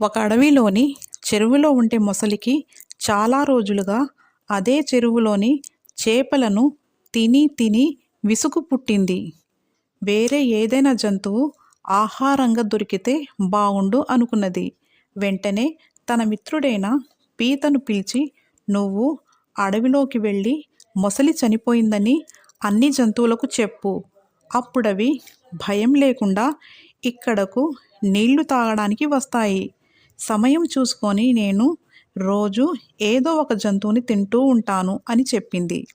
ఒక అడవిలోని చెరువులో ఉండే మొసలికి చాలా రోజులుగా అదే చెరువులోని చేపలను తిని తిని విసుగు పుట్టింది. వేరే ఏదైనా జంతువు ఆహారంగా దొరికితే బావుండు అనుకున్నది. వెంటనే తన మిత్రుడైన పీతను పిలిచి, "నువ్వు అడవిలోకి వెళ్ళి మొసలి చనిపోయిందని అన్ని జంతువులకు చెప్పు. అప్పుడవి భయం లేకుండా ఇక్కడకు నీళ్లు తాగడానికి వస్తాయి. సమయం చూసుకొని నేను రోజు ఏదో ఒక జంతువుని తింటూ ఉంటాను" అని చెప్పింది.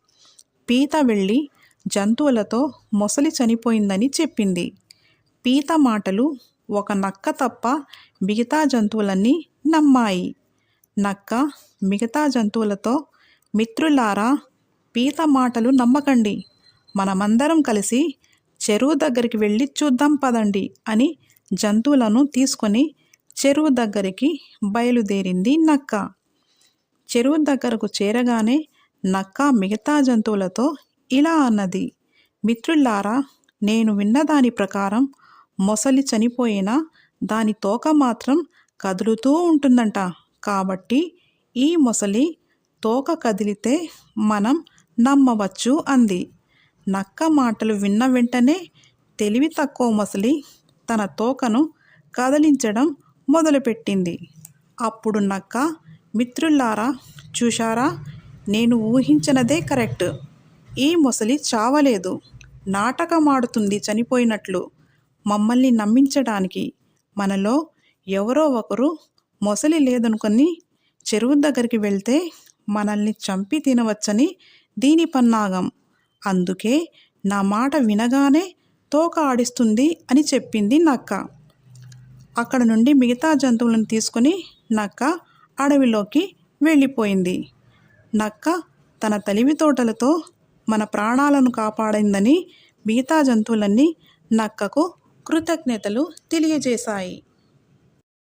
పీత వెళ్ళి జంతువులతో మొసలి చనిపోయిందని చెప్పింది. పీత మాటలు ఒక నక్క తప్ప మిగతా జంతువులన్నీ నమ్మాయి. నక్క మిగతా జంతువులతో, "మిత్రులారా, పీత మాటలు నమ్మకండి. మనమందరం కలిసి చెరువు దగ్గరికి వెళ్ళి చూద్దాం పదండి" అని జంతువులను తీసుకొని చెరువు దగ్గరికి బయలుదేరింది నక్క. చెరువు దగ్గరకు చేరగానే నక్క మిగతా జంతువులతో ఇలా అన్నది, "మిత్రులారా, నేను విన్నదాని ప్రకారం మొసలి చనిపోయినా దాని తోక మాత్రం కదులుతూ ఉంటుందంట. కాబట్టి ఈ మొసలి తోక కదిలితే మనం నమ్మవచ్చు" అంది. నక్క మాటలు విన్న వెంటనే తెలివి తక్కువ మొసలి తన తోకను కదిలించడం మొదలుపెట్టింది. అప్పుడు నక్క, "మిత్రులారా, చూశారా, నేను ఊహించినదే కరెక్ట్. ఈ మొసలి చావలేదు, నాటకమాడుతుంది చనిపోయినట్లు. మమ్మల్ని నమ్మించడానికి మనలో ఎవరో ఒకరు మొసలి లేదనుకొని చెరువు దగ్గరికి వెళ్తే మనల్ని చంపి తినవచ్చని దీని పన్నాగం. అందుకే నా మాట వినగానే తోక ఆడిస్తుంది" అని చెప్పింది నక్క. అక్కడ నుండి మిగతా జంతువులను తీసుకొని నక్క అడవిలోకి వెళ్ళిపోయింది. నక్క తన తెలివితేటలతో మన ప్రాణాలను కాపాడిందని మిగతా జంతువులన్నీ నక్కకు కృతజ్ఞతలు తెలియజేశాయి.